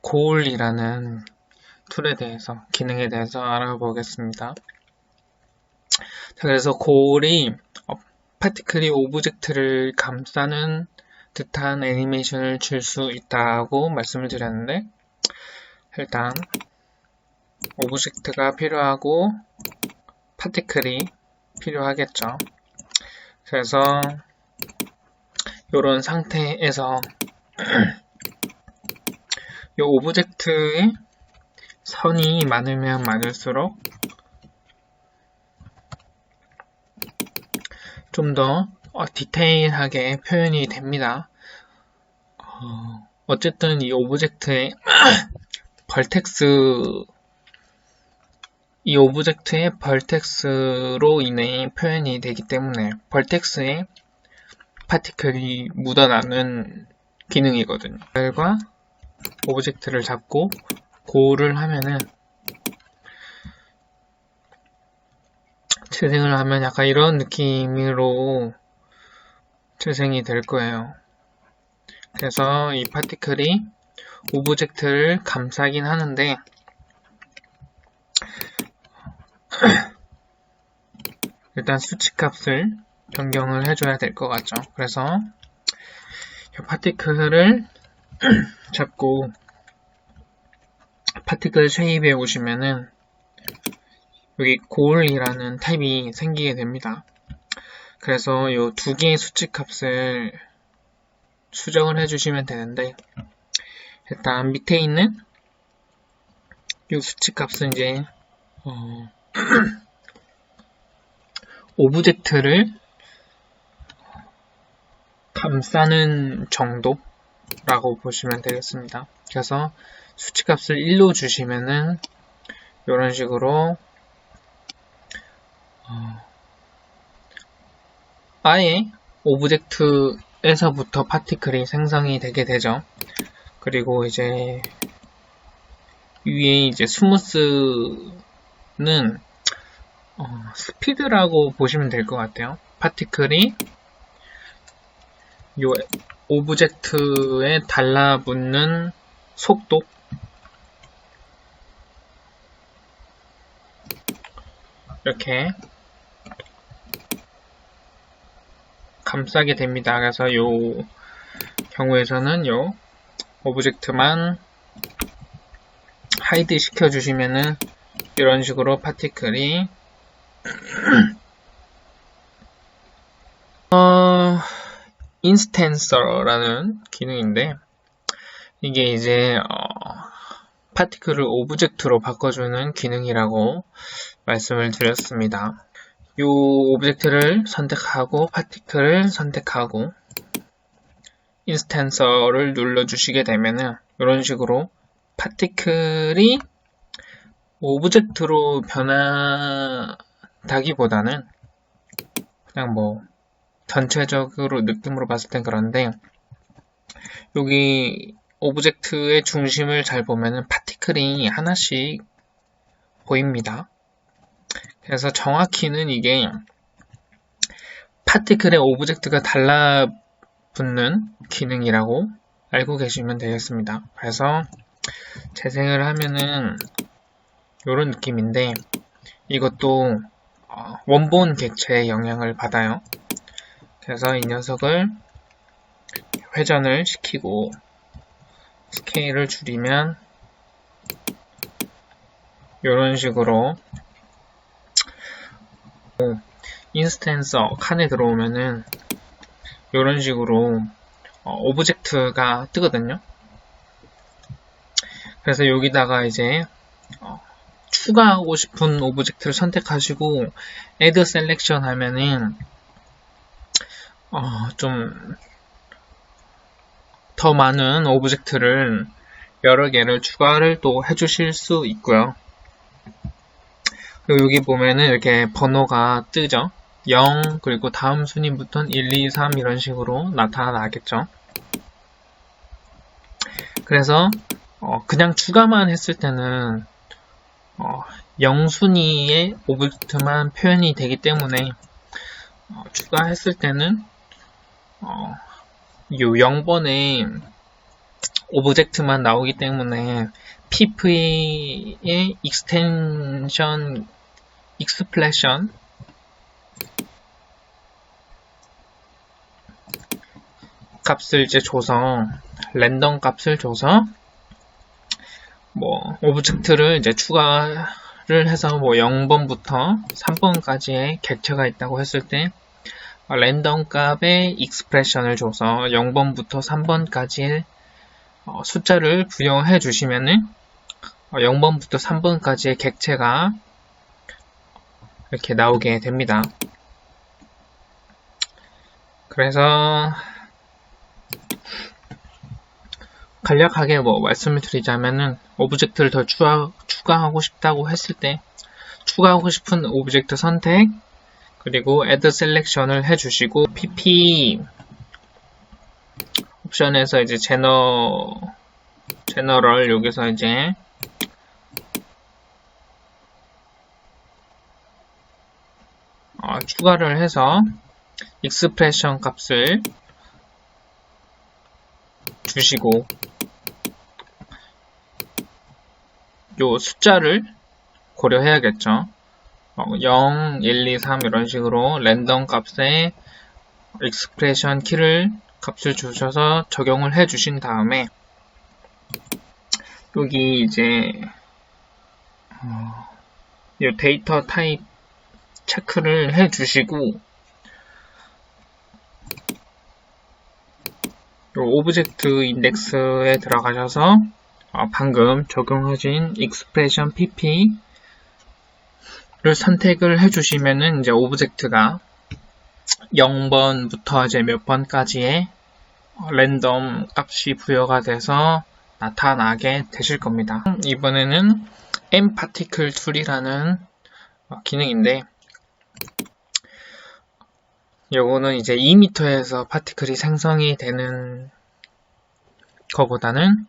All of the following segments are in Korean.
고올이라는 툴에 대해서, 기능에 대해서 알아보겠습니다. 자, 그래서 고올이 파티클이 오브젝트를 감싸는 듯한 애니메이션을 줄 수 있다고 말씀을 드렸는데, 일단 오브젝트가 필요하고 파티클이 필요하겠죠. 그래서 이런 상태에서 이 오브젝트에 선이 많으면 많을수록 좀 더 디테일하게 표현이 됩니다. 어쨌든 이 오브젝트의 이 오브젝트의 벌텍스로 인해 표현이 되기 때문에 벌텍스에 파티클이 묻어나는 기능이거든요. 과 오브젝트를 잡고 고를 하면은 재생을 하면 약간 이런 느낌으로 재생이 될 거예요. 그래서 이 파티클이 오브젝트를 감싸긴 하는데 일단 수치값을 변경을 해줘야 될 것 같죠. 그래서 이 파티클을 잡고 파티클 쉐입에 오시면은 여기 고올이라는 탭이 생기게 됩니다. 그래서 이 두 개의 수치값을 수정을 해주시면 되는데 일단 밑에 있는 이 수치값은 이제 오브젝트를 감싸는 정도라고 보시면 되겠습니다. 그래서 수치값을 1로 주시면은 이런 식으로 아예 오브젝트에서부터 파티클이 생성이 되게 되죠. 그리고 이제 위에 이제 스무스는 스피드라고 보시면 될 것 같아요. 파티클이 이 오브젝트에 달라붙는 속도 이렇게 감싸게 됩니다. 그래서 이 경우에서는 이 오브젝트만 하이드 시켜주시면은 이런 식으로 파티클이 인스텐서라는 기능인데 이게 이제 파티클을 오브젝트로 바꿔주는 기능이라고 말씀을 드렸습니다. 이 오브젝트를 선택하고 파티클을 선택하고 인스텐서를 눌러주시게 되면은 이런 식으로 파티클이 오브젝트로 변하다기보다는 그냥 뭐 전체적으로 느낌으로 봤을 땐 그런데 여기 오브젝트의 중심을 잘 보면은 파티클이 하나씩 보입니다. 그래서 정확히는 이게 파티클의 오브젝트가 달라붙는 기능이라고 알고 계시면 되겠습니다. 그래서 재생을 하면은 이런 느낌인데 이것도 원본 객체의 영향을 받아요. 그래서 이 녀석을 회전을 시키고 스케일을 줄이면 이런 식으로 인스텐서 칸에 들어오면은 이런 식으로 오브젝트가 뜨거든요. 그래서 여기다가 이제 추가하고 싶은 오브젝트를 선택하시고 Add Selection 하면은 좀 더 많은 오브젝트를 여러 개를 추가를 또 해주실 수 있고요. 그리고 여기 보면은 이렇게 번호가 뜨죠. 0 그리고 다음 순위부터는 1, 2, 3 이런 식으로 나타나겠죠. 그래서 그냥 추가만 했을 때는 0순위의 오브젝트만 표현이 되기 때문에 추가했을 때는 요 0번의 오브젝트만 나오기 때문에 pp의 익스텐션 익스플레션 값을 이제 줘서 랜덤 값을 줘서 뭐 오브젝트를 이제 추가를 해서 뭐 0번부터 3번까지의 객체가 있다고 했을 때 랜덤 값의 익스프레션을 줘서 0번부터 3번까지의 숫자를 부여해 주시면은 0번부터 3번까지의 객체가 이렇게 나오게 됩니다. 그래서 간략하게 뭐 말씀을 드리자면은 오브젝트를 더 추가하고 싶다고 했을 때 추가하고 싶은 오브젝트 선택 그리고 add selection을 해주시고 pp 옵션에서 이제 제너럴 여기서 이제 추가를 해서 익스프레션 값을 주시고 요 숫자를 고려해야겠죠. 0, 1, 2, 3 이런 식으로 랜덤 값에 익스프레션 키를 값을 주셔서 적용을 해 주신 다음에 여기 이제 이 데이터 타입 체크를 해 주시고 오브젝트 인덱스에 들어가셔서 방금 적용하신 익스프레션 pp를 선택을 해주시면은 이제 오브젝트가 0번부터 이제 몇 번까지의 랜덤 값이 부여가 돼서 나타나게 되실 겁니다. 이번에는 mParticle 툴이라는 기능인데 요거는 이제 2m에서 파티클이 생성이 되는 거보다는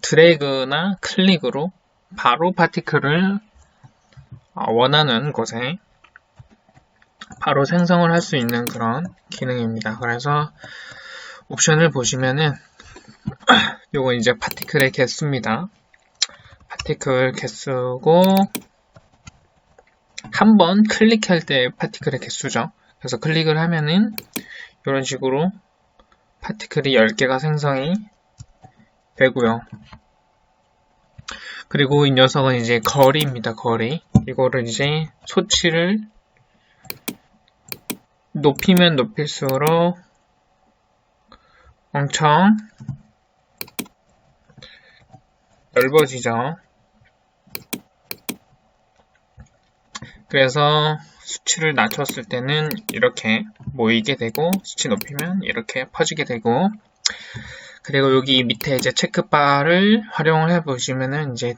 드래그나 클릭으로 바로 파티클을 원하는 곳에 바로 생성을 할 수 있는 그런 기능입니다. 그래서 옵션을 보시면은 요거 이제 파티클의 개수입니다. 파티클 개수고 한 번 클릭할 때 파티클의 개수죠. 그래서 클릭을 하면은 이런 식으로 파티클이 10개가 생성이 되고요. 그리고 이 녀석은 이제 거리입니다. 거리. 이거를 이제 소치를 높이면 높일수록 엄청 넓어지죠. 그래서 수치를 낮췄을 때는 이렇게 모이게 되고 수치 높이면 이렇게 퍼지게 되고 그리고 여기 밑에 이제 체크바를 활용을 해 보시면은 이제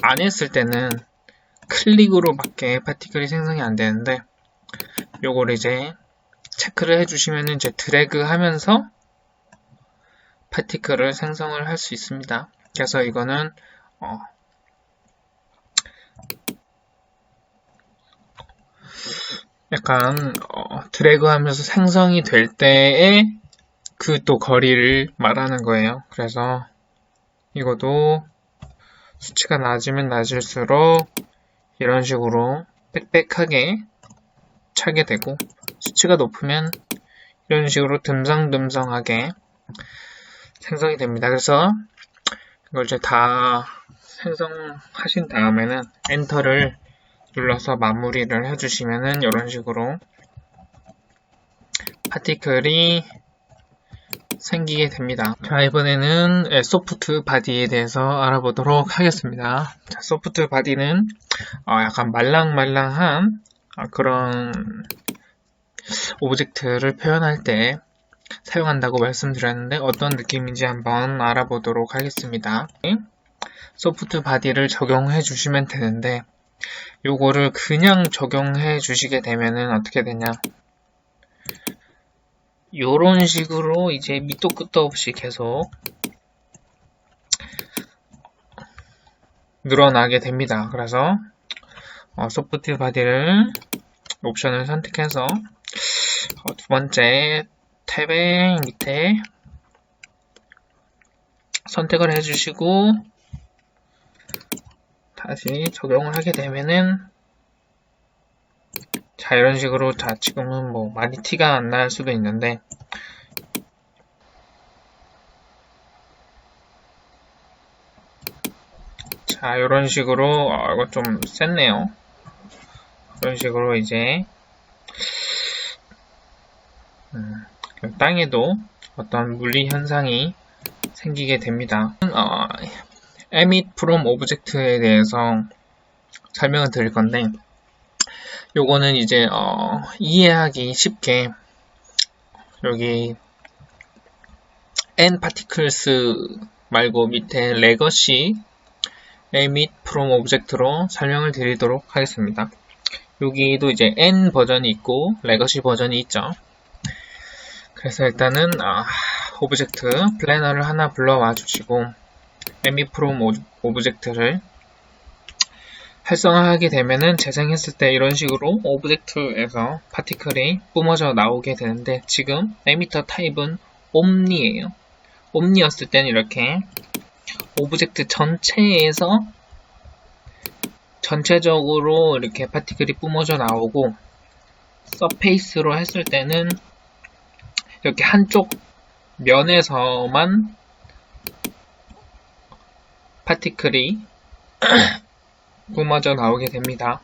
안 했을 때는 클릭으로밖에 파티클이 생성이 안 되는데 요거를 이제 체크를 해 주시면은 이제 드래그 하면서 파티클을 생성을 할 수 있습니다. 그래서 이거는 약간 드래그 하면서 생성이 될 때의 그 또 거리를 말하는 거예요. 그래서 이것도 수치가 낮으면 낮을수록 이런 식으로 빽빽하게 차게 되고 수치가 높으면 이런 식으로 듬성듬성하게 생성이 됩니다. 그래서 이걸 이제 다 생성하신 다음에는 엔터를 눌러서 마무리를 해주시면은 이런 식으로 파티클이 생기게 됩니다. 자, 이번에는 소프트 바디에 대해서 알아보도록 하겠습니다. 자, 소프트 바디는 약간 말랑말랑한 그런 오브젝트를 표현할 때 사용한다고 말씀드렸는데 어떤 느낌인지 한번 알아보도록 하겠습니다. 소프트 바디를 적용해 주시면 되는데 요거를 그냥 적용해 주시게 되면은 어떻게 되냐, 요런 식으로 이제 밑도 끝도 없이 계속 늘어나게 됩니다. 그래서 소프트 바디를 옵션을 선택해서 두 번째 탭의 밑에 선택을 해주시고 다시 적용을 하게 되면은 자, 이런 식으로 자, 지금은 뭐 많이 티가 안 날 수도 있는데 자, 이런 식으로 이거 좀 셌네요. 이런 식으로 이제 땅에도 어떤 물리 현상이 생기게 됩니다. emit from object에 대해서 설명을 드릴 건데 요거는 이제 이해하기 쉽게 여기 n particles 말고 밑에 legacy emit from object로 설명을 드리도록 하겠습니다. 여기도 이제 n 버전이 있고 legacy 버전이 있죠. 그래서 일단은 오브젝트 플래너를 하나 불러와 주시고 emit from object를 활성화하게 되면은 재생했을 때 이런 식으로 오브젝트에서 파티클이 뿜어져 나오게 되는데 지금 에미터 타입은 옴니예요. 옴니였을 때는 이렇게 오브젝트 전체에서 전체적으로 이렇게 파티클이 뿜어져 나오고 서페이스로 했을 때는 이렇게 한쪽 면에서만 파티클이 뿜어져 나오게 됩니다.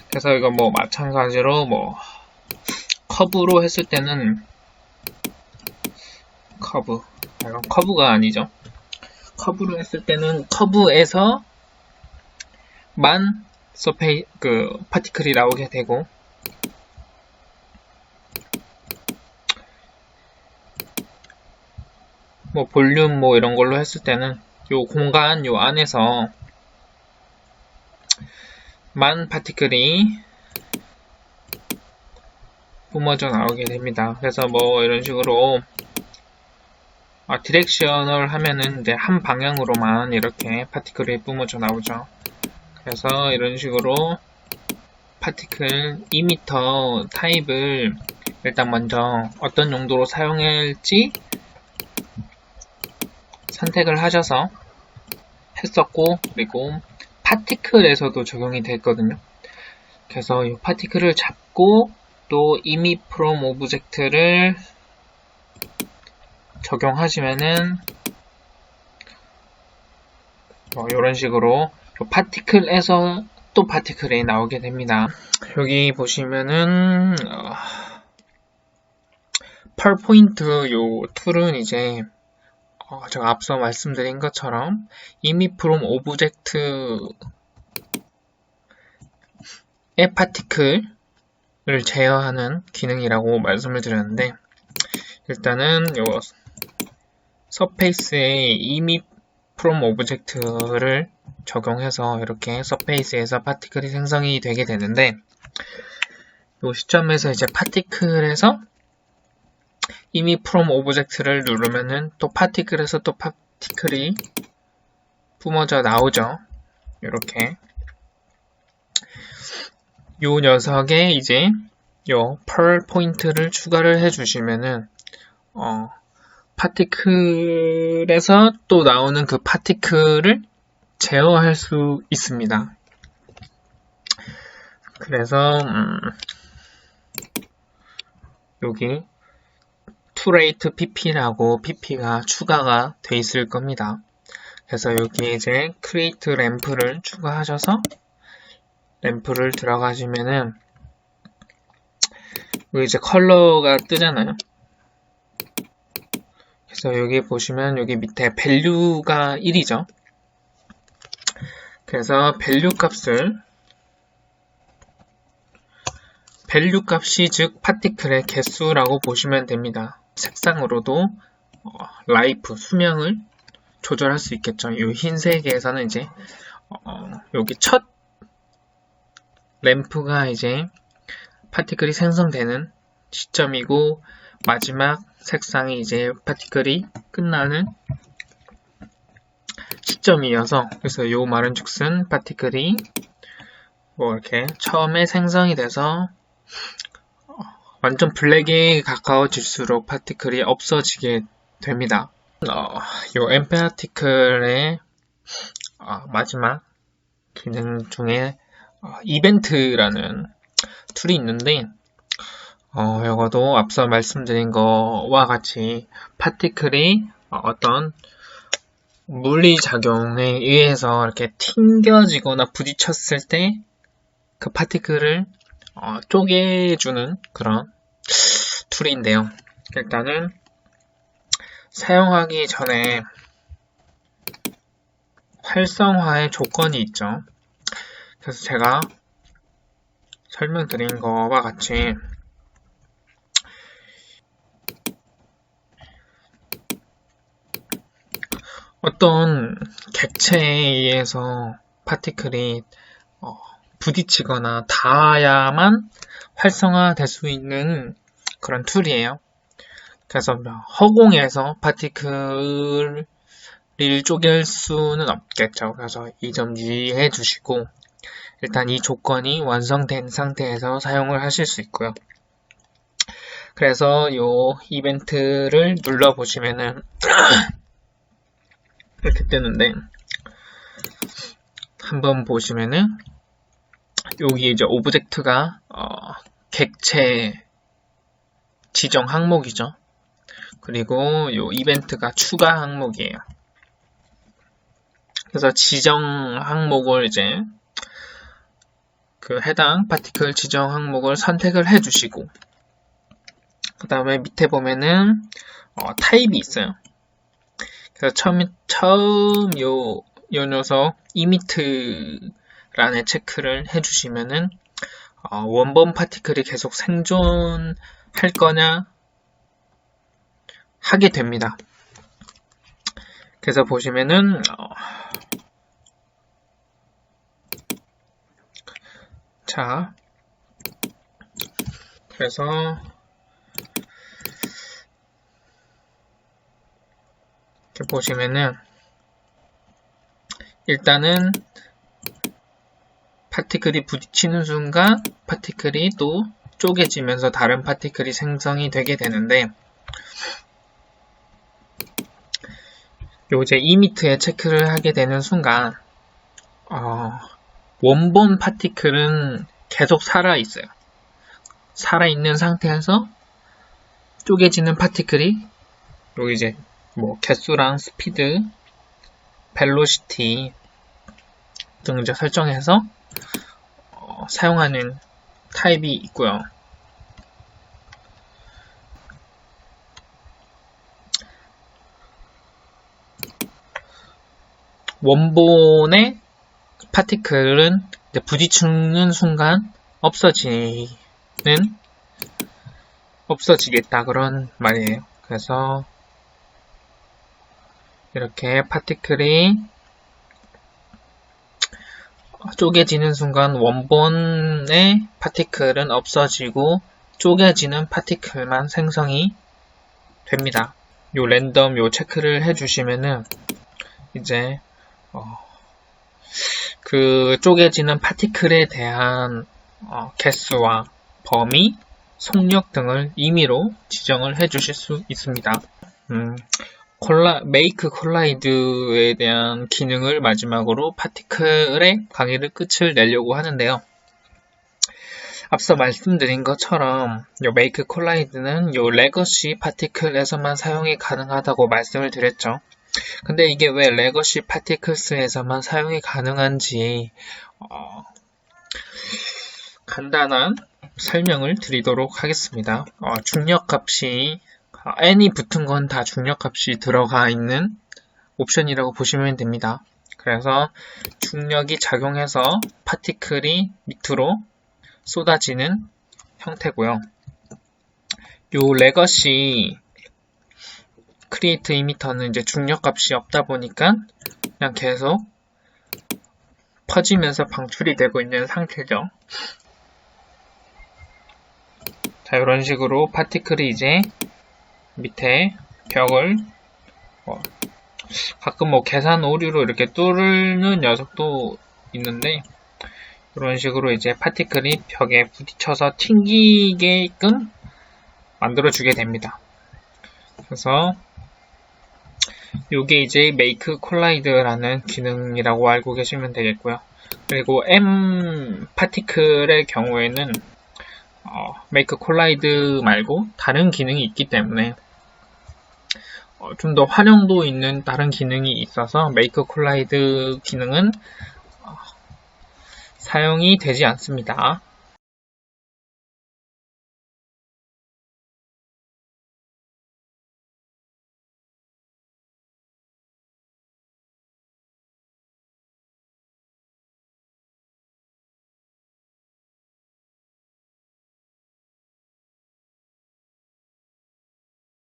그래서 이거 뭐 마찬가지로 뭐 커브로 했을 때는 이건 커브가 아니죠. 커브로 했을 때는 커브에서만 파티클이 나오게 되고 뭐 볼륨 뭐 이런 걸로 했을 때는 요 공간 요 안에서 만 파티클이 뿜어져 나오게 됩니다. 그래서 뭐 이런 식으로 디렉셔널 하면은 이제 한 방향으로만 이렇게 파티클이 뿜어져 나오죠. 그래서 이런 식으로 파티클 이미터 타입을 일단 먼저 어떤 용도로 사용할지 선택을 하셔서 했었고 그리고 파티클에서도 적용이 됐거든요. 그래서 이 파티클을 잡고 또 emit from object를 적용하시면은 이런 식으로 파티클에서 또 파티클이 나오게 됩니다. 여기 보시면은 per point 요 툴은 이제 제가 앞서 말씀드린 것처럼 emit from object의 파티클을 제어하는 기능이라고 말씀을 드렸는데 일단은 요 서페이스에 emit from object를 적용해서 이렇게 서페이스에서 파티클이 생성이 되게 되는데 이 시점에서 이제 파티클에서 emit from object를 누르면은 또 파티클에서 또 파티클이 뿜어져 나오죠. 이렇게 요 녀석에 이제 요 per point를 추가를 해주시면은 파티클에서 또 나오는 그 파티클을 제어할 수 있습니다. 그래서 여기 toRate pp라고 pp가 추가가 돼 있을 겁니다. 그래서 여기에 이제 create ramp를 추가하셔서 램프를 들어가시면은 여기 이제 컬러가 뜨잖아요. 그래서 여기 보시면 여기 밑에 value가 1이죠. 그래서 value 값이 즉 파티클의 개수라고 보시면 됩니다. 색상으로도 라이프, 수명을 조절할 수 있겠죠. 이 흰색에서는 이제 여기 첫 램프가 이제 파티클이 생성되는 시점이고 마지막 색상이 이제 파티클이 끝나는 시점이어서 그래서 이 말은즉슨 파티클이 뭐 이렇게 처음에 생성이 돼서 완전 블랙에 가까워질수록 파티클이 없어지게 됩니다. 요 엠파티클의 마지막 기능 중에 이벤트라는 툴이 있는데 이것도 앞서 말씀드린 거와 같이 파티클이 어떤 물리작용에 의해서 이렇게 튕겨지거나 부딪혔을 때 그 파티클을 쪼개주는 그런 툴인데요. 일단은 사용하기 전에 활성화의 조건이 있죠. 그래서 제가 설명드린 거와 같이 어떤 객체에 의해서 파티클이 부딪히거나 닿아야만 활성화될 수 있는 그런 툴이에요. 그래서 허공에서 파티클을 쪼갤 수는 없겠죠. 그래서 이 점 유의해 주시고 일단 이 조건이 완성된 상태에서 사용을 하실 수 있고요. 그래서 이 이벤트를 눌러보시면은 이렇게 뜨는데 한번 보시면은 여기 이제 오브젝트가 객체 지정 항목이죠. 그리고 이 이벤트가 추가 항목이에요. 그래서 지정 항목을 이제 그 해당 파티클 지정 항목을 선택을 해주시고 그 다음에 밑에 보면은 타입이 있어요. 그래서 처음 요 녀석 이미트란에 체크를 해주시면은 원본 파티클이 계속 생존할 거냐 하게 됩니다. 그래서 보시면은 자, 그래서 이렇게 보시면은 일단은 파티클이 부딪히는 순간 파티클이 또 쪼개지면서 다른 파티클이 생성이 되게 되는데 요 이제 이미트에 체크를 하게 되는 순간 원본 파티클은 계속 살아있어요. 살아있는 상태에서 쪼개지는 파티클이 여기 이제 뭐 개수랑 스피드, 벨로시티 등 이제 설정해서 사용하는 타입이 있고요. 원본의 파티클은 이제 부딪히는 순간 없어지겠다 그런 말이에요. 그래서 이렇게 파티클이 쪼개지는 순간 원본의 파티클은 없어지고 쪼개지는 파티클만 생성이 됩니다. 요 랜덤 요 체크를 해주시면은 이제 그 쪼개지는 파티클에 대한 개수와 범위, 속력 등을 임의로 지정을 해주실 수 있습니다. 메이크 콜라이드에 대한 기능을 마지막으로 파티클의 강의를 끝을 내려고 하는데요. 앞서 말씀드린 것처럼 요 메이크 콜라이드는 요 레거시 파티클에서만 사용이 가능하다고 말씀을 드렸죠. 근데 이게 왜 레거시 파티클스에서만 사용이 가능한지 간단한 설명을 드리도록 하겠습니다. 중력값이 n이 붙은 건 다 중력값이 들어가 있는 옵션이라고 보시면 됩니다. 그래서 중력이 작용해서 파티클이 밑으로 쏟아지는 형태고요. 요 레거시 크리에이트 이미터는 이제 중력값이 없다 보니까 그냥 계속 퍼지면서 방출이 되고 있는 상태죠. 자, 이런 식으로 파티클이 이제 밑에 벽을 가끔 계산 오류로 이렇게 뚫는 녀석도 있는데 이런 식으로 이제 파티클이 벽에 부딪혀서 튕기게끔 만들어주게 됩니다. 그래서 요게 이제 Make Collide라는 기능이라고 알고 계시면 되겠고요. 그리고 M 파티클의 경우에는 Make Collide 말고 다른 기능이 있기 때문에 좀 더 활용도 있는 다른 기능이 있어서 Make Collide 기능은 사용이 되지 않습니다.